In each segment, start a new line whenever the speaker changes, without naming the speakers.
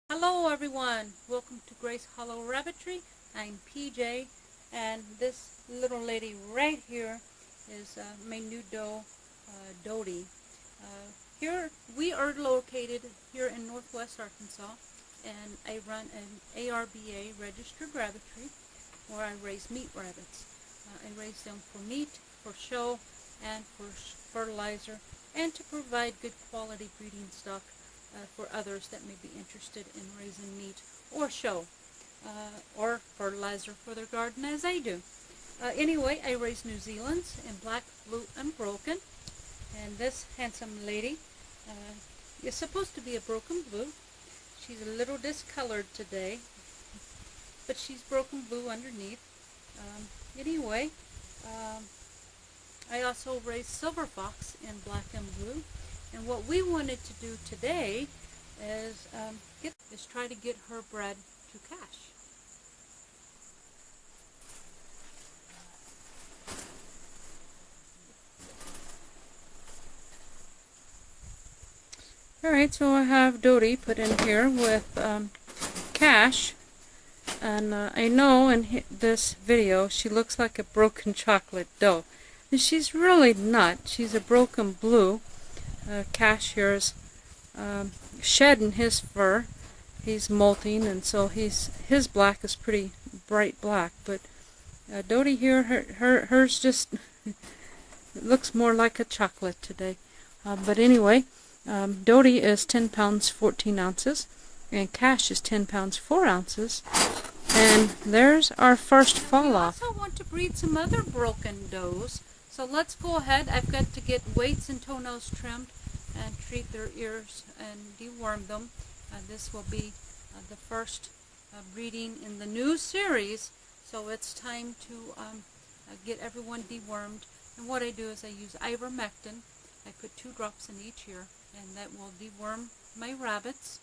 Hello everyone, welcome to Grace Hollow Rabbitry. I'm PJ, and this little lady right here is my new doe, Dodie. Here we are located here in Northwest Arkansas, and I run an ARBA registered rabbitry where I raise meat rabbits. I raise them for meat, for show, and for fertilizer, and to provide good quality breeding stock for others that may be interested in raising meat or show or fertilizer for their garden as I do. Anyway, I raise New Zealand's in black, blue, and broken. And this handsome lady is supposed to be a broken blue. She's a little discolored today, but she's broken blue underneath. Anyway, I also raise silver fox in black and blue. And what we wanted to do today is try to get her bred to cash. Alright, so I have Dodie put in here with cash. And I know in this video she looks like a broken chocolate doe. And she's really not. She's a broken blue. Cash here is shedding his fur. He's molting, and so his black is pretty bright black. But Dodie here, hers just looks more like a chocolate today. But anyway, Dodie is 10 pounds 14 ounces, and Cash is 10 pounds 4 ounces. And there's our first fall off. I also want to breed some other broken does. So let's go ahead. I've got to get weights and toenails trimmed and treat their ears and deworm them. This will be the first breeding in the new series, so it's time to get everyone dewormed. And what I do is I use ivermectin. I put 2 drops in each ear, and that will deworm my rabbits.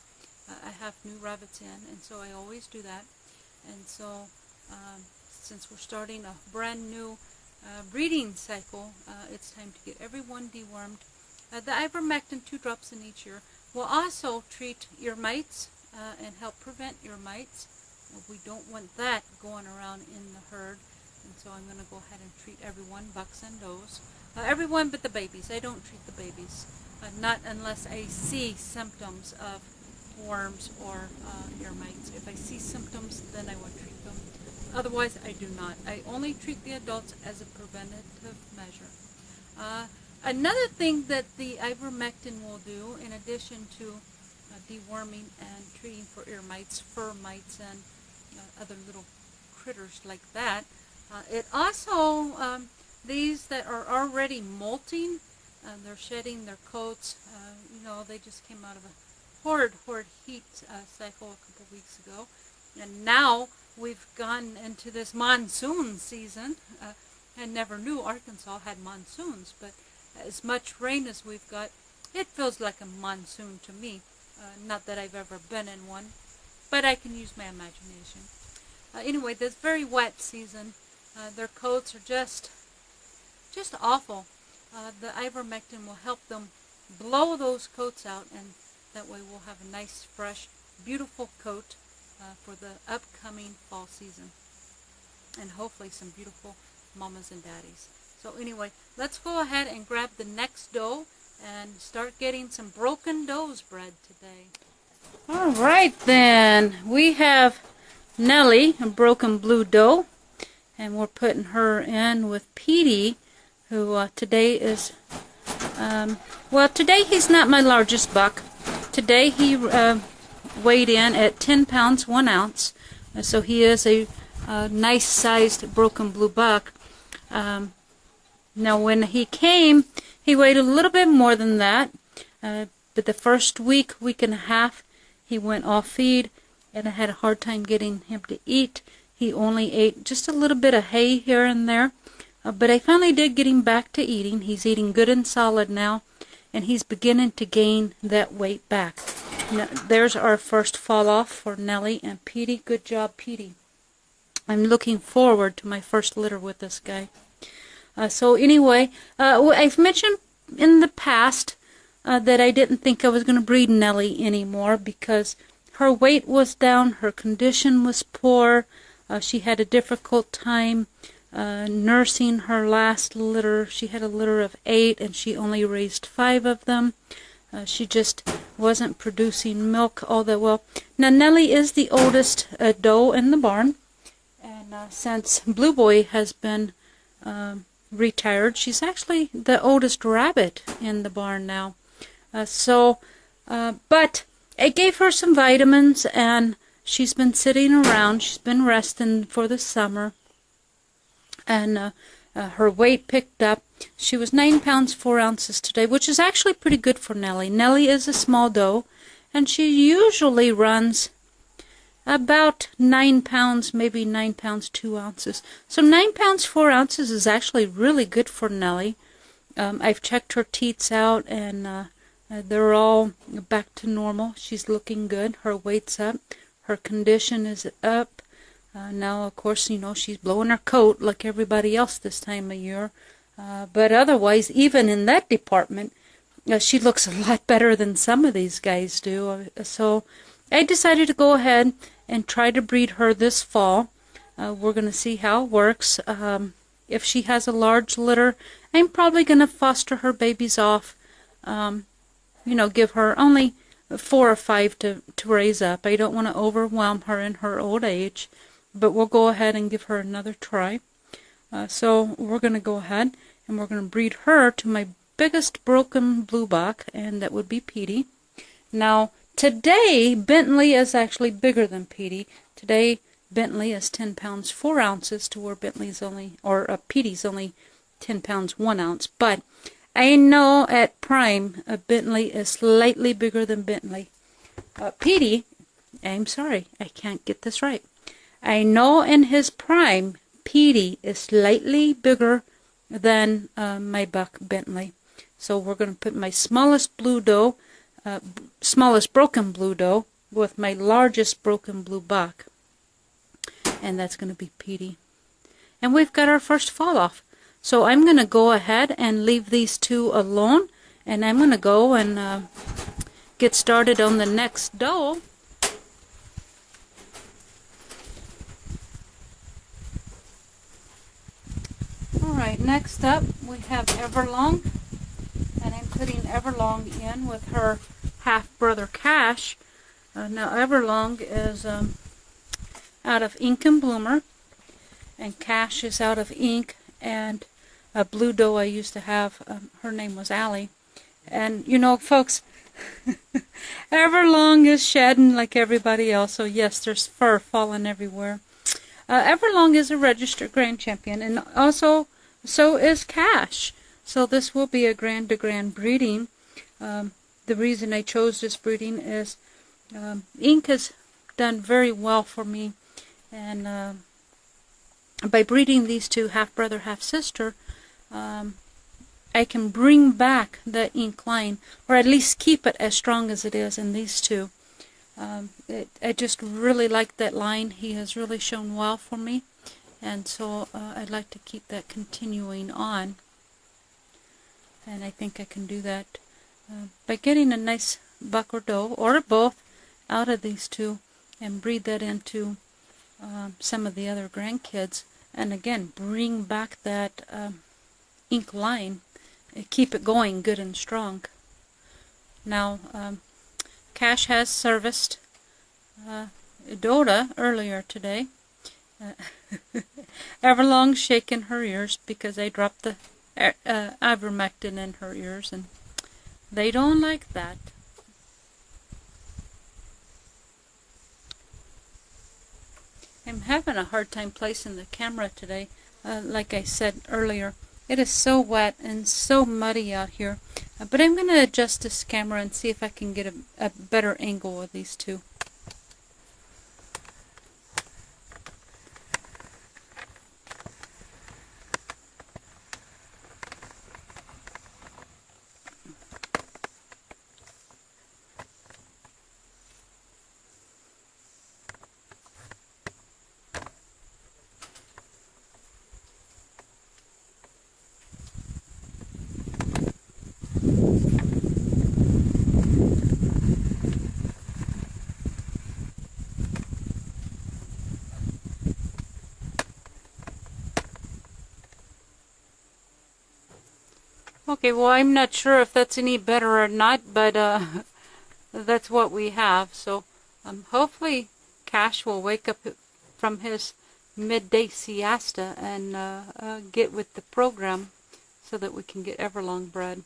I have new rabbits in, and so I always do that. And so since we're starting a brand new breeding cycle, it's time to get everyone dewormed. The ivermectin, 2 drops in each ear, will also treat ear mites and help prevent ear mites. We don't want that going around in the herd, and so I'm going to go ahead and treat everyone, bucks and does. Everyone but the babies. I don't treat the babies, not unless I see symptoms of worms or ear mites. If I see symptoms, then I will treat them. Otherwise, I do not. I only treat the adults as a preventative measure. Another thing that the ivermectin will do, in addition to deworming and treating for ear mites, fur mites, and other little critters like that, it also, these that are already molting, they're shedding their coats, they just came out of a horrid heat cycle a couple weeks ago, and now we've gone into this monsoon season. I never knew Arkansas had monsoons, but as much rain as we've got, it feels like a monsoon to me. Not that I've ever been in one, but I can use my imagination. Anyway, this very wet season, their coats are just awful. The ivermectin will help them blow those coats out, and that way we'll have a nice, fresh, beautiful coat for the upcoming fall season, and hopefully some beautiful mamas and daddies. So anyway, let's go ahead and grab the next doe and start getting some broken does bred today. Alright then, we have Nellie, a broken blue doe, and we're putting her in with Petey, who today is, today he's not my largest buck. Today he weighed in at 10 pounds 1 ounce, so he is a nice sized broken blue buck. Now when he came, he weighed a little bit more than that, but the first week and a half, he went off feed, and I had a hard time getting him to eat. He only ate just a little bit of hay here and there, but I finally did get him back to eating. He's eating good and solid now, and he's beginning to gain that weight back. Now, there's our first fall off for Nellie and Petey. Good job, Petey. I'm looking forward to my first litter with this guy. So anyway, I've mentioned in the past that I didn't think I was going to breed Nellie anymore because her weight was down, her condition was poor. She had a difficult time nursing her last litter. She had a litter of 8 and she only raised 5 of them. She just wasn't producing milk all that well. Now Nellie is the oldest doe in the barn, and since Blue Boy has been retired, she's actually the oldest rabbit in the barn now. But I gave her some vitamins, and she's been sitting around. She's been resting for the summer, and her weight picked up. She was 9 pounds 4 ounces today, which is actually pretty good for Nellie. Nellie is a small doe, and she usually runs about 9 pounds, maybe 9 pounds 2 ounces. So 9 pounds 4 ounces is actually really good for Nellie. I've checked her teats out, and they're all back to normal. She's looking good. Her weight's up. Her condition is up. Now, of course, you know, she's blowing her coat like everybody else this time of year. But otherwise, even in that department, she looks a lot better than some of these guys do. So I decided to go ahead and try to breed her this fall. We're going to see how it works. If she has a large litter, I'm probably going to foster her babies off. You know, give her only 4 or 5 to raise up. I don't want to overwhelm her in her old age, but we'll go ahead and give her another try. So we're going to go ahead and we're going to breed her to my biggest broken blue buck, and that would be Petey. Now, today, Bentley is actually bigger than Petey. Today, Bentley is 10 pounds 4 ounces to where Petey's only 10 pounds 1 ounce. But I know at prime, Bentley is slightly bigger than Bentley. Petey, I'm sorry, I can't get this right. I know in his prime, Petey is slightly bigger than my buck Bentley. So we're going to put my smallest blue doe, smallest broken blue doe, with my largest broken blue buck. And that's going to be Petey. And we've got our first fall off. So I'm going to go ahead and leave these two alone, and I'm going to go and get started on the next doe. Alright, next up we have Everlong, and I'm putting Everlong in with her half-brother Cash. Now Everlong is out of Ink and Bloomer, and Cash is out of Ink, and a blue doe I used to have, her name was Allie. And you know, folks, Everlong is shedding like everybody else, so yes, there's fur falling everywhere. Everlong is a registered grand champion, and also so is Cash. So this will be a grand-to-grand breeding. The reason I chose this breeding is Ink has done very well for me, and by breeding these two, half-brother, half-sister, I can bring back the Ink line, or at least keep it as strong as it is in these two. I just really like that line. He has really shown well for me, and so I'd like to keep that continuing on. And I think I can do that by getting a nice buck or doe, or both, out of these two, and breed that into some of the other grandkids. And again, bring back that Ink line, keep it going good and strong. Now, Cash has serviced Dota earlier today. Everlong's shaking her ears because I dropped the ivermectin in her ears, and they don't like that. I'm having a hard time placing the camera today. Like I said earlier, it is so wet and so muddy out here. But I'm going to adjust this camera and see if I can get a better angle with these two. Okay, well, I'm not sure if that's any better or not, but that's what we have. So hopefully Cash will wake up from his midday siesta and get with the program so that we can get Everlong bread.